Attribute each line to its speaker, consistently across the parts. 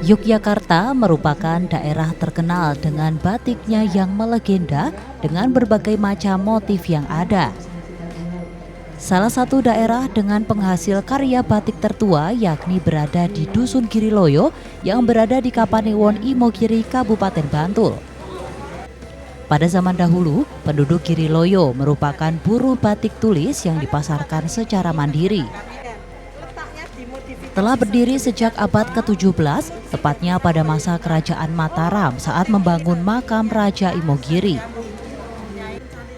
Speaker 1: Yogyakarta merupakan daerah terkenal dengan batiknya yang melegenda dengan berbagai macam motif yang ada. Salah satu daerah dengan penghasil karya batik tertua yakni berada di Dusun Giriloyo yang berada di Kapanewon, Imogiri, Kabupaten Bantul. Pada zaman dahulu, penduduk Giriloyo merupakan buruh batik tulis yang dipasarkan secara mandiri. Telah berdiri sejak abad ke-17, tepatnya pada masa Kerajaan Mataram saat membangun makam Raja Imogiri.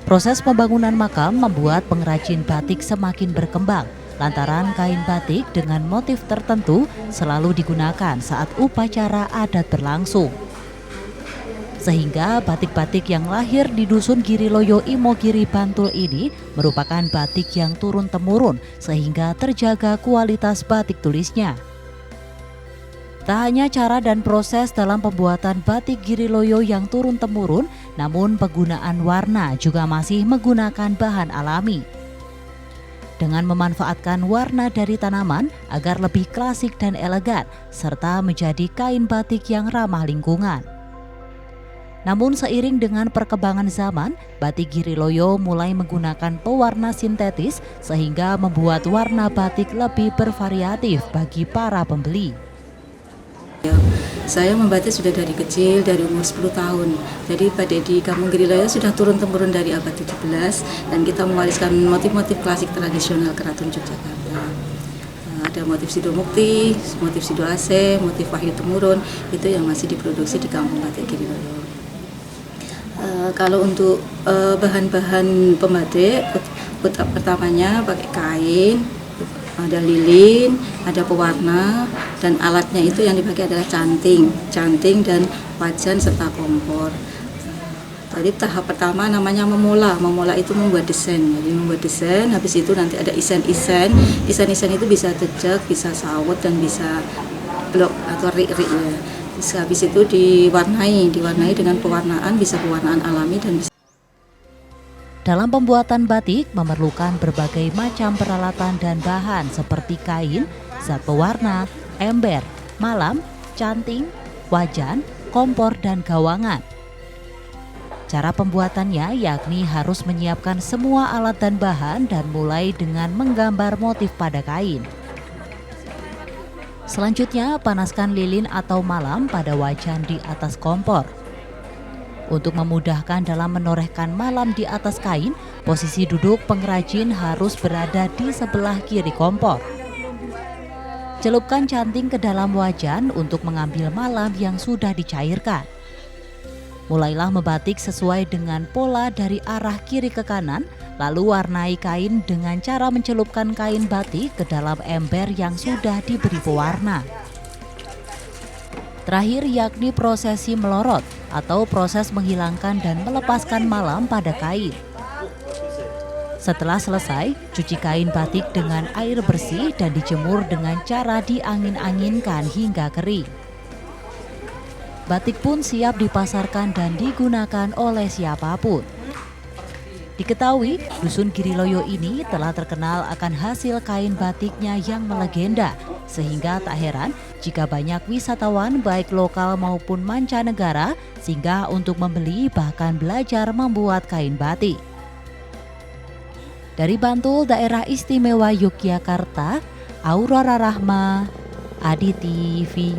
Speaker 1: Proses pembangunan makam membuat pengrajin batik semakin berkembang, lantaran kain batik dengan motif tertentu selalu digunakan saat upacara adat berlangsung. Sehingga batik-batik yang lahir di Dusun Giriloyo, Imogiri, Bantul ini merupakan batik yang turun-temurun sehingga terjaga kualitas batik tulisnya. Tak hanya cara dan proses dalam pembuatan batik Giriloyo yang turun-temurun, namun penggunaan warna juga masih menggunakan bahan alami. Dengan memanfaatkan warna dari tanaman agar lebih klasik dan elegan, serta menjadi kain batik yang ramah lingkungan. Namun seiring dengan perkembangan zaman, batik Giriloyo mulai menggunakan pewarna sintetis sehingga membuat warna batik lebih bervariatif bagi para pembeli.
Speaker 2: Saya membatik sudah dari kecil, dari umur 10 tahun. Jadi batik di Kampung Giriloyo sudah turun-temurun dari abad 17 dan kita mewariskan motif-motif klasik tradisional Keraton Yogyakarta. Ada motif Sidomukti, motif Sido Aceh, motif Wahyu Temurun, itu yang masih diproduksi di Kampung Batik Giriloyo. Kalau untuk bahan-bahan pembatik, pertamanya pakai kain, ada lilin, ada pewarna, dan alatnya itu yang dipakai adalah canting dan wajan serta kompor. Tadi tahap pertama namanya memula itu membuat desain. Jadi membuat desain, habis itu nanti ada isen-isen itu bisa jejak, bisa sawut dan bisa blok atau rik-rik ya. Habis itu diwarnai dengan pewarnaan, bisa pewarnaan alami dan bisa.
Speaker 1: Dalam pembuatan batik memerlukan berbagai macam peralatan dan bahan seperti kain, zat pewarna, ember, malam, canting, wajan, kompor, dan gawangan. Cara pembuatannya yakni harus menyiapkan semua alat dan bahan dan mulai dengan menggambar motif pada kain. Selanjutnya, panaskan lilin atau malam pada wajan di atas kompor. Untuk memudahkan dalam menorehkan malam di atas kain, posisi duduk pengrajin harus berada di sebelah kiri kompor. Celupkan canting ke dalam wajan untuk mengambil malam yang sudah dicairkan. Mulailah membatik sesuai dengan pola dari arah kiri ke kanan, lalu warnai kain dengan cara mencelupkan kain batik ke dalam ember yang sudah diberi pewarna. Terakhir yakni prosesi melorot atau proses menghilangkan dan melepaskan malam pada kain. Setelah selesai, cuci kain batik dengan air bersih dan dijemur dengan cara diangin-anginkan hingga kering. Batik pun siap dipasarkan dan digunakan oleh siapapun. Diketahui, Dusun Giriloyo ini telah terkenal akan hasil kain batiknya yang melegenda, sehingga tak heran jika banyak wisatawan baik lokal maupun mancanegara singgah untuk membeli bahkan belajar membuat kain batik. Dari Bantul, Daerah Istimewa Yogyakarta, Aurora Rahma, Adi TV.